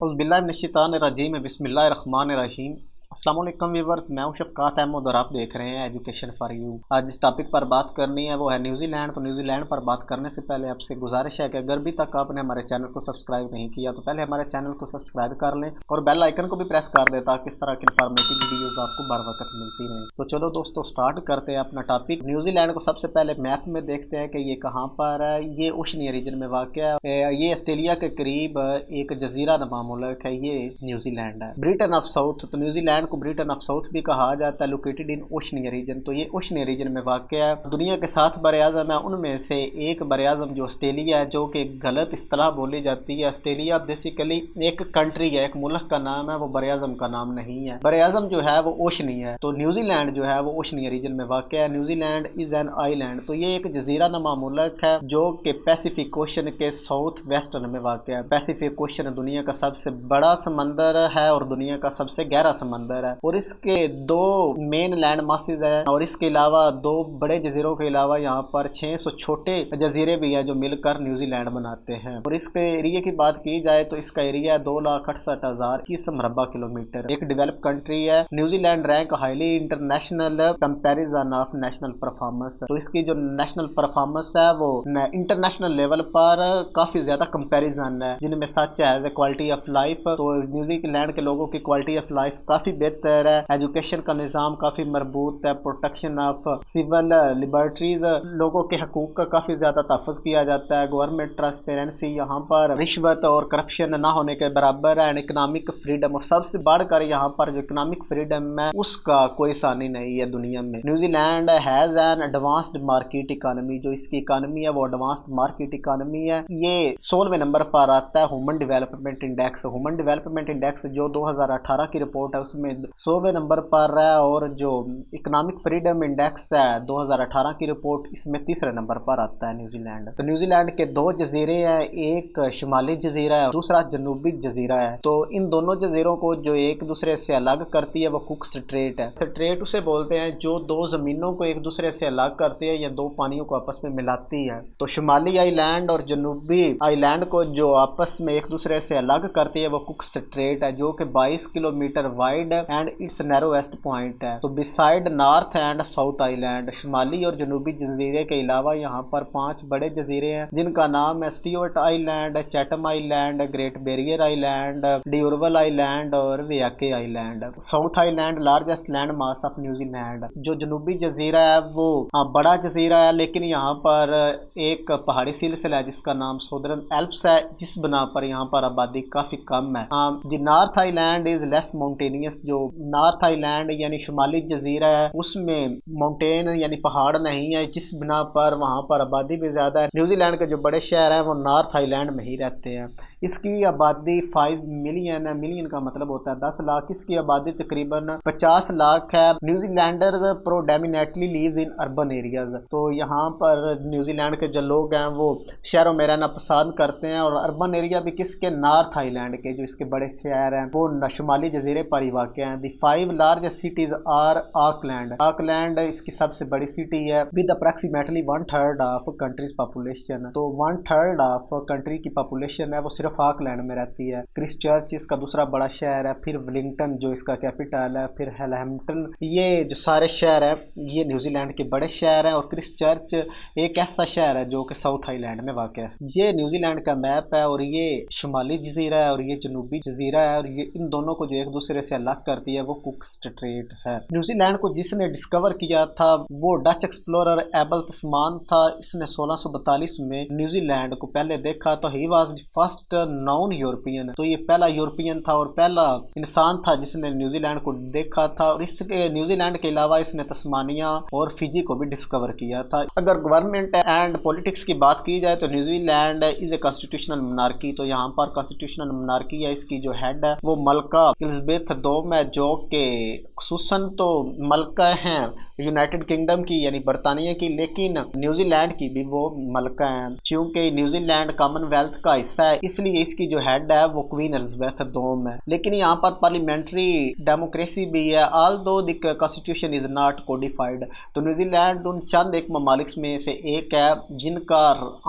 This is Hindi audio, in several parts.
औज़ुबिल्लाहिमिनश्शैतानिर्रजीम बिस्मिल्लाहिर्रहमानिर्रहीम। अस्सलाम वालेकुम व्यूअर्स, मैं हूं शफ़कात अहमद और आप देख रहे हैं एजुकेशन फॉर यू। आज जिस टॉपिक पर बात करनी है वो है न्यूजीलैंड। तो न्यूजीलैंड पर बात करने से पहले आपसे गुजारिश है कि अगर अभी तक आपने हमारे चैनल को सब्सक्राइब नहीं किया तो पहले हमारे चैनल को सब्सक्राइब कर लें और बेल आइकन को भी प्रेस कर दें ताकि इस तरह की इन्फॉर्मेटिव वीडियोज़ आपको बर वक्त मिलती रहें। तो चलो दोस्तों, स्टार्ट करते हैं अपना टॉपिक। न्यूजीलैंड को सबसे पहले मैप में देखते हैं कि ये कहाँ पर है। ये ओशनिया रीजन में वाक़ है। ये ऑस्ट्रेलिया के करीब एक जजीरा नुमा मुल्क है। ये न्यूजीलैंड है। ब्रिटेन ऑफ साउथ, तो न्यूजीलैंड को ब्रिटेन ऑफ साउथ भी कहा जाता है। लोकेटेड इन ओशनिया रीजन, तो ये ओशनिया रीजन में वाक़ है। दुनिया के 7 बर-ए-आज़म है, उनमें से एक बर-ए-आज़म जो ऑस्ट्रेलिया है, जो कि गलत इस्तिलाह बोली जाती है। ऑस्ट्रेलिया बेसिकली एक कंट्री है, एक मुल्क का नाम है, वो बर-ए-आज़म का नाम नहीं है। बर-ए-आज़म जो है वो ओशनिया है। तो न्यूजीलैंड जो है वो ओशनिया रीजन में वाक़ है। न्यूजीलैंड इज एन आइलैंड, तो ये एक जजीरा नुमा मुल्क है जो कि पैसिफिक ओशन के साउथ वेस्टर्न में वाक़ है। पैसिफिक ओशन दुनिया का सबसे बड़ा समंदर है और दुनिया का सबसे गहरा समंदर है, और इसके 2 मेन लैंड मासेस है, और इसके अलावा 2 बड़े जजीरों के अलावा यहाँ पर 600 छोटे जजीरे भी हैं जो मिलकर न्यूजीलैंड बनाते हैं। और इसके एरिया की बात की जाए तो इसका एरिया 2,68,000 मरबा किलोमीटर। एक डेवलप कंट्री है। New Zealand rank highly international comparison of national performance, तो इसकी जो नेशनल परफॉर्मेंस है वो इंटरनेशनल लेवल पर काफी ज्यादा कंपैरिजन है, जिनमें सच है क्वालिटी ऑफ लाइफ। तो न्यूजीलैंड के लोगों की क्वालिटी ऑफ लाइफ काफी बेहतर है। एजुकेशन का निज़ाम काफ़ी मजबूत है। प्रोटेक्शन ऑफ सिविल लिबर्टीज, लोगों के हकूक़ का काफ़ी ज़्यादा तहफ़्फ़ुज़ किया जाता है। गवर्नमेंट ट्रांसपेरेंसी, यहाँ पर रिश्वत और करप्शन ना होने के बराबर है। एंड इकनॉमिक फ्रीडम, और सबसे बढ़कर यहाँ पर जो इकनॉमिक फ्रीडम है उसका कोई सानी नहीं है दुनिया में। New Zealand has an advanced market economy, जो इसकी इकानमी है वो एडवांस्ड मार्केट इकानमी है। ये 16वें नंबर पर आता है human development index. Human development index जो 2018 की रिपोर्ट है उसमें 100वें नंबर पर है, और जो इकोनॉमिक फ्रीडम इंडेक्स है 2018 की रिपोर्ट, इसमें 3रे नंबर पर आता है न्यूजीलैंड। तो न्यूजीलैंड के 2 जजीरे हैं, एक शुमाली जजीरा है, दूसरा जनूबी जजीरा है। तो इन दोनों जजीरों को जो एक दूसरे से अलग करती है वो कुक स्ट्रेट है। स्ट्रेट उसे बोलते हैं जो 2 जमीनों को एक दूसरे से अलग करती है या 2 पानियों को आपस में मिलाती है। तो शुमाली आइलैंड और जनूबी आइलैंड को जो आपस में एक दूसरे से अलग करती है वो कुक स्ट्रेट है, जो कि 22 kilometre wide and its narrowest point है। तो beside north and south island, शुमाली और जनूबी जजीरे के अलावा यहाँ पर 5 बड़े जजीरे हैं जिनका नाम है Stewart Island, Chatham Island, Great Barrier Island, D'Urville Island और Waiheke Island. South Island largest land mass of New Zealand. जो जनूबी जजीरा है वो बड़ा जजीरा है, लेकिन यहाँ पर एक पहाड़ी सिलसिला है जिसका नाम सौदर्न एल्प्स है, जिस बना पर यहाँ पर आबादी काफी कम है। The north island is less mountainous, जो नॉर्थ आइलैंड यानी शुमाली जजीरा है उसमें माउंटेन यानी पहाड़ नहीं है, जिस बिना पर वहाँ पर आबादी भी ज़्यादा है। न्यूजीलैंड के जो बड़े शहर हैं वो नॉर्थ आइलैंड में ही रहते हैं। इसकी आबादी 5 मिलियन है। मिलियन का मतलब होता है 10 लाख। इसकी आबादी तकरीबन 50 लाख है। New Zealanders predominantly live in urban areas, तो यहाँ पर न्यूजीलैंड के जो लोग हैं वो शहरों में रहना पसंद करते हैं, और अर्बन एरिया भी किसके, नॉर्थ आइलैंड के जो इसके बड़े शहर हैं वो शुमाली जजीरे पर ही वाक़ हैं। The 5 largest cities are Auckland. Auckland इसकी सबसे बड़ी सिटी है with approximately 1/3 of country's population. तो 1/3 ऑफ कंट्री की पॉपुलेशन है वो सिर्फ ऑकलैंड में रहती है। क्रिस्टचर्च इसका दूसरा बड़ा शहर है, फिर वेलिंगटन जो इसका कैपिटल है, फिर हैम्पटन। ये जो सारे शहर है ये न्यूजीलैंड के बड़े शहर हैं, और क्रिस्टचर्च एक ऐसा शहर है जो कि साउथ आइलैंड में वाक़ है। ये न्यूजीलैंड का मैप है, और ये शुमाली जजीरा है और ये जनूबी जजीरा है, और ये इन दोनों को जो एक दूसरे से अलग करती है वो कुक स्ट्रेट है। न्यूजीलैंड को जिसने डिस्कवर किया था वो डच एक्सप्लोरर एबल तस्मान था। इसने 1642 में न्यूजीलैंड को पहले देखा, तो he was the first non European. तो ये पहला यूरोपियन था और पहला इंसान था जिसने न्यूजीलैंड को देखा था। और इसके न्यूजीलैंड के अलावा इसने तस्मानिया और फिजी को भी डिस्कवर किया था। अगर गवर्नमेंट एंड पॉलिटिक्स की बात की जाए तो New Zealand is a constitutional monarchy. तो यहाँ पर कॉन्स्टिट्यूशनल मोनार्की है। इसकी जो हेड है वो मलका एलिजाबेथ II है, जो के खुसूसन तो मलका हैं यूनाइटेड किंगडम की यानी बरतानिया की, लेकिन न्यूजीलैंड की भी वो मलका है। चूंकि न्यूजीलैंड कॉमनवेल्थ का हिस्सा है इसलिए इसकी जो हेड है वो क्वीन एलिजाबेथ दोम है। लेकिन यहाँ पर पार्लियामेंट्री डेमोक्रेसी भी है, ऑल दो the constitution is not codified. तो न्यूजीलैंड उन चंद एक ममालिक में से एक है जिनका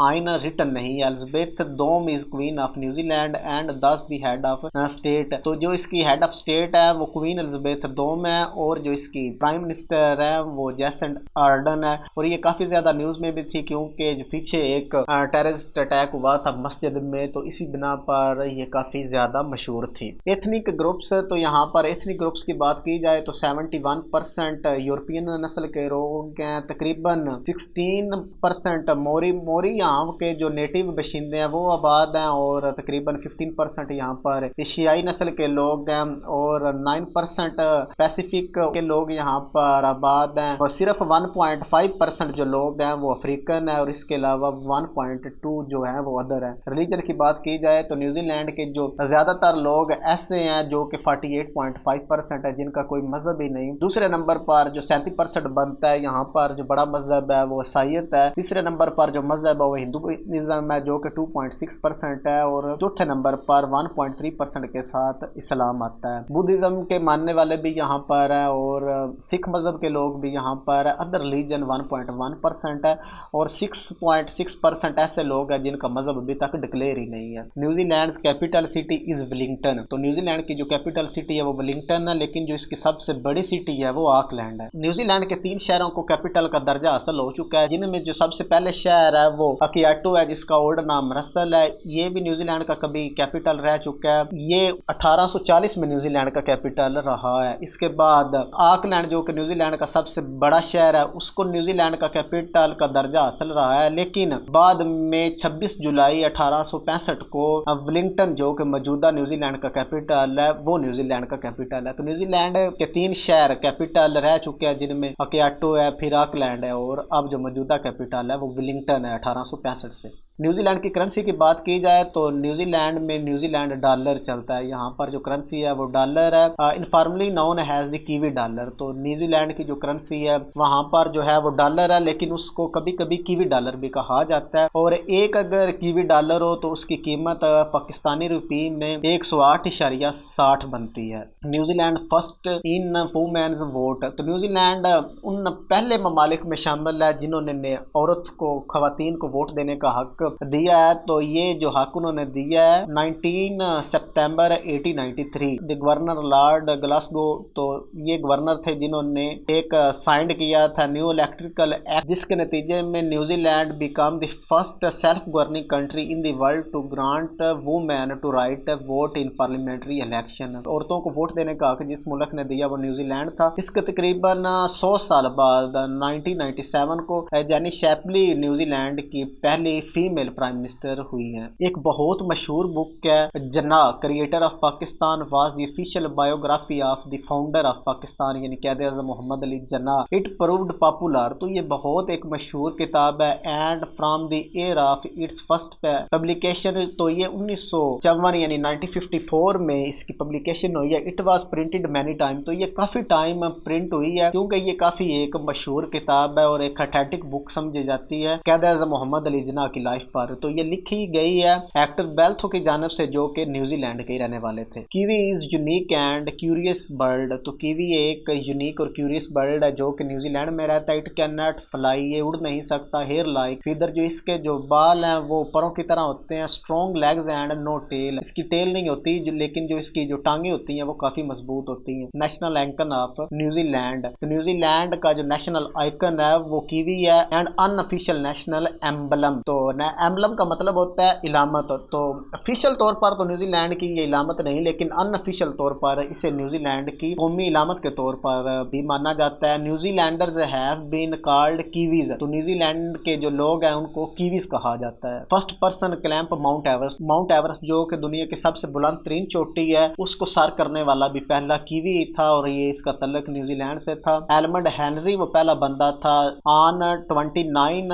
आइन रिटन नहीं है। एलिजाबेथ दोम is queen of New Zealand and thus the head of state. तो जो इसकी हेड ऑफ स्टेट है वो क्वीन एलिजाबेथ दोम है और जो इसकी प्राइम मिनिस्टर है वो जैसेंड आर्डन है। और ये काफ़ी ज़्यादा न्यूज़ में भी थी क्योंकि जो पीछे एक टेररिस्ट अटैक हुआ था मस्जिद में, तो इसी बिना पर ये काफ़ी ज़्यादा मशहूर थी। एथनिक ग्रुप्स, तो यहाँ पर एथनिक ग्रुप्स की बात की जाए तो 71% यूरोपियन नस्ल के लोग हैं, तकरीबन 16% मोरी यहाँ के जो नेटिव बशिंदे हैं वो आबाद हैं, और तकरीबन 15% यहाँ पर एशियाई नस्ल के लोग हैं, और 9% पैसिफिक के लोग यहाँ पर आबाद हैं, और सिर्फ 1.5% जो लोग हैं वो अफ्रीकन है, और इसके अलावा 1.2 जो है वो अदर है। रिलीजन की बात की जाए तो न्यूजीलैंड के जो ज़्यादातर लोग ऐसे हैं जो कि 48.5% है जिनका कोई मजहब ही नहीं। दूसरे नंबर पर जो 37% बनता है यहाँ पर जो बड़ा मजहब है वो ईसाईयत है। तीसरे नंबर पर जो मजहब है वो हिंदुइज्म है जो कि 2.6% है, और चौथे नंबर पर 1.3% के साथ इस्लाम आता है। बुद्धिज्म के मानने वाले भी यहाँ पर है, और सिख मजहब के लोग भी यहाँ पर है। अदर रिलीजन 1.1% है, और 6.6% ऐसे लोग हैं जिनका मजहब अभी तक डिक्लेयर ही नहीं है। New Zealand capital city is Wellington. तो न्यूजीलैंड की जो कैपिटल सिटी है वो वेलिंगटन है, लेकिन जो इसकी सबसे बड़ी सिटी है वो ऑकलैंड है। न्यूजीलैंड के 3 शहरों को कैपिटल का दर्जा हासिल हो चुका है, जिनमें जो सबसे पहले शहर है वो अकियाटो है जिसका ओल्ड नाम रसल है। ये भी न्यूजीलैंड का कभी कैपिटल रह चुका है, ये 1840 में न्यूजीलैंड का कैपिटल रहा है। इसके बाद ऑकलैंड जो कि न्यूजीलैंड का सबसे बड़ा शहर है उसको न्यूजीलैंड का कैपिटल का दर्जा हासिल रहा है, लेकिन बाद में 26 जुलाई 1865 को वेलिंगटन जो कि मौजूदा न्यूजीलैंड का कैपिटल है वो न्यूजीलैंड का कैपिटल है। तो न्यूजीलैंड के 3 शहर कैपिटल रह चुके हैं जिनमें अकियाटो है, फिर ऑकलैंड है, और अब जो मौजूदा कैपिटल है वो वेलिंगटन है 1865 से। न्यूजीलैंड की करेंसी की बात की जाए तो न्यूजीलैंड में न्यूजीलैंड डॉलर चलता है। यहाँ पर जो करेंसी है वो डॉलर है, informally known has the kiwi dollar. तो न्यूजीलैंड की जो करेंसी है वहाँ पर जो है वो डॉलर है, लेकिन उसको कभी कभी कीवी डॉलर भी कहा जाता है। और एक अगर कीवी डॉलर हो तो उसकी कीमत पाकिस्तानी रुपये में 108.60 बनती है। New Zealand first in women's vote. तो न्यूजीलैंड उन पहले ममालिक में शामिल है जिन्होंने औरत को, खवातीन को वोट देने का हक दिया है। तो ये जो हक उन्होंने दिया है 19 सितंबर 1893 द गवर्नर लॉर्ड ग्लासगो। तो ये गवर्नर थे जिन्होंने एक साइन किया था न्यू इलेक्ट्रिकल एक्ट, जिसके नतीजे में New Zealand become the first self governing country in the world to grant women to right vote in parliamentary election. औरतों को वोट देने का हक जिस मुल्क ने दिया वो न्यूजीलैंड था। इसके तकरीबन 100 साल बाद 1997 को जेनी शेपली न्यूजीलैंड की पहली फीमेल प्राइम मिनिस्टर हुई है। एक बहुत मशहूर बुक है जना creator of Pakistan was the official biography of the founder of Pakistan यानी क़ायद-ए-आज़म मोहम्मद अली जना। It proved popular. तो ये बहुत एक मशहूर किताब है, and from the year of its first publication. तो ये 1954 यानी 1954 में इसकी पब्लिकेशन हुई है। It was printed many time. तो ये काफ़ी टाइम प्रिंट हुई है क्योंकि ये काफ़ी एक मशहूर किताब है और एक ऑथेंटिक बुक समझी जाती है क़ायद-ए-आज़म मोहम्मद अली जना की लाइफ पर। तो ये लिखी गई है एक्टर बेल्थो की जानब से जो कि न्यूजीलैंड के रहने वाले थे। Kiwi is unique and curious bird. तो कीवी एक यूनिक और क्यूरियस बर्ड है जो कि न्यूजीलैंड में रहता है। इट कैन नॉट फ्लाई, ये उड़ नहीं सकता। हेयर लाइक फिदर, जो इसके जो बाल हैं वो परों की तरह होते हैं। Strong legs and no tail, इसकी टेल नहीं होती लेकिन जो इसकी जो टांगे होती हैं वो काफी मजबूत होती हैं। National icon of New Zealand. तो न्यूजीलैंड का जो नेशनल आइकन है वो कीवी है, एंड अनऑफिशियल नेशनल एम्बलम। तो एम्बलम का मतलब होता है इलामत। तो ऑफिशियल तौर पर तो न्यूजीलैंड की ये इलामत नहीं, लेकिन अनऑफिशियल तौर पर इसे न्यूजीलैंड की कौमी इलामत के तौर पर भी माना जाता है। New Zealanders have been called kiwis. तो न्यूजीलैंड के जो लोग हैं उनको कीवीज कहा जाता है। First person climbed Mount Everest. Mount Everest जो कि दुनिया की सबसे बुलंद तरीन चोटी है उसको सर करने वाला भी पहला कीवी था, और ये इसका तल्लुक न्यूजीलैंड से था। एडमंड हेनरी वो पहला बंदा था। ऑन 29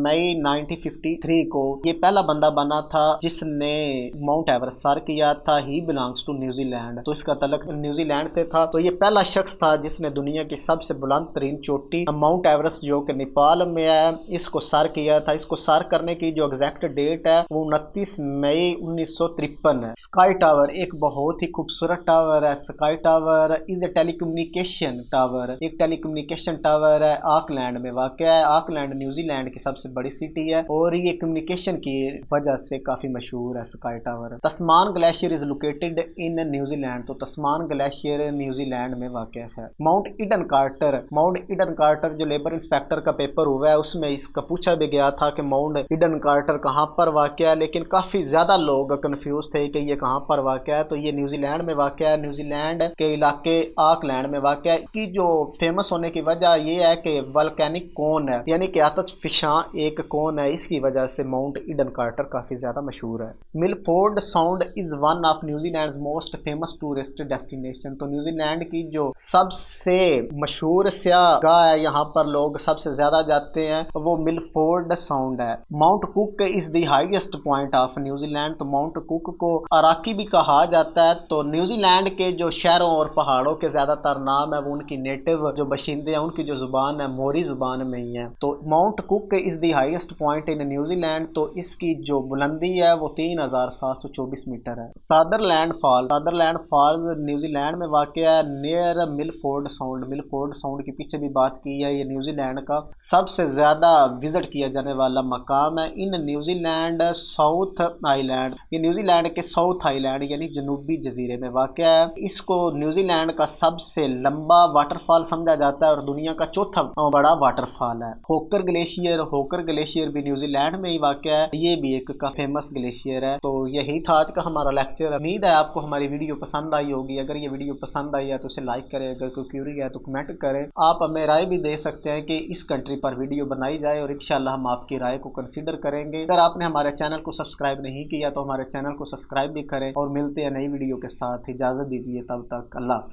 मई 1953 1993 को ये पहला बंदा बना था जिसने माउंट एवरेस्ट सर किया था। ही बिलोंग्स टू न्यूजीलैंड, तो इसका तल्लुक न्यूजीलैंड से था। तो ये पहला शख्स था जिसने दुनिया की सबसे बुलंद तरीन चोटी माउंट एवरेस्ट जो कि नेपाल में है, इसको सर किया था। इसको सर करने की जो एग्जैक्ट डेट है वो 29 मई 1953 है। स्काई टावर एक बहुत ही खूबसूरत टावर है। Sky tower is a telecommunication tower, एक टेलीकम्युनिकेशन टावर है, ऑकलैंड में वाक़या है। ऑकलैंड न्यूजीलैंड की सबसे बड़ी सिटी है और ये कम्युनिकेशन की वजह से काफी मशहूर है Sky Tower. Tasman glacier is located in New Zealand, तो तस्मान ग्लेशियर न्यूजीलैंड में वाक़या है। Mount Eden crater, Mount Eden crater जो लेबर इंस्पेक्टर का पेपर हुआ है उसमें इसका पूछा भी गया था कि माउंट ईडन कार्टर कहाँ पर वाक़या है, लेकिन काफी ज्यादा लोग कंफ्यूज थे कि ये कहाँ पर वाक़या है। तो ये न्यूजीलैंड में वाक़या है, न्यूजीलैंड के इलाके ऑकलैंड में वाक़या है। इसकी जो फेमस होने की वजह ये है कि वल्केनिक कोन है, यानी कि आतिश फिशां एक कोन है, इसकी वजह से माउंट ईडन कार्टर काफी ज्यादा मशहूर है। Milford sound is one of New Zealand most famous tourist destination, तो न्यूजीलैंड की जो सबसे मशहूर सियाहगाह है, यहाँ पर लोग सबसे ज्यादा जाते हैं, वो मिलफोर्ड साउंड है। Mount cook is the highest point of New Zealand, तो माउंट कुक को अराकी भी कहा जाता है। तो न्यूजीलैंड के जो शहरों और पहाड़ों के ज्यादातर नाम है वो उनकी नेटिव जो बशिंदे हैं उनकी जो जुबान है मोरी जुबान में ही है। तो mount cook is the highest point in New Zealand, तो इसकी जो बुलंदी है वो 3724 मीटर है। सादरलैंड फॉल, सादरलैंड फॉल्स न्यूजीलैंड में वाक़या है near Milford sound. Milford sound के पीछे भी बात की है, ये न्यूजीलैंड का सबसे ज्यादा विजिट किया जाने वाला मकाम है। इन न्यूजीलैंड साउथ आइलैंड, ये न्यूजीलैंड के साउथ आइलैंड यानी जनूबी जजीरे में वाक़या है। इसको न्यूजीलैंड का सबसे लंबा वाटरफॉल समझा जाता है और दुनिया का चौथा बड़ा वाटरफॉल है। होकर ग्लेशियर, होकर ग्लेशियर भी न्यूजीलैंड में ही वाक़या है, ये भी एक का फेमस ग्लेशियर है। तो यही था आज का हमारा लेक्चर। उम्मीद है आपको हमारी वीडियो पसंद आई होगी। अगर ये वीडियो पसंद आई है तो उसे लाइक करें, अगर कोई क्यूरी है तो कमेंट करें। आप हमें राय भी दे सकते हैं कि इस कंट्री पर वीडियो बनाई जाए और इंशाल्लाह हम आपकी राय को कंसीडर करेंगे। अगर आपने हमारे चैनल को सब्सक्राइब नहीं किया तो हमारे चैनल को सब्सक्राइब भी करें और मिलते हैं नई वीडियो के साथ। इजाज़त दीजिए, तब तक अल्लाह हाफिज़।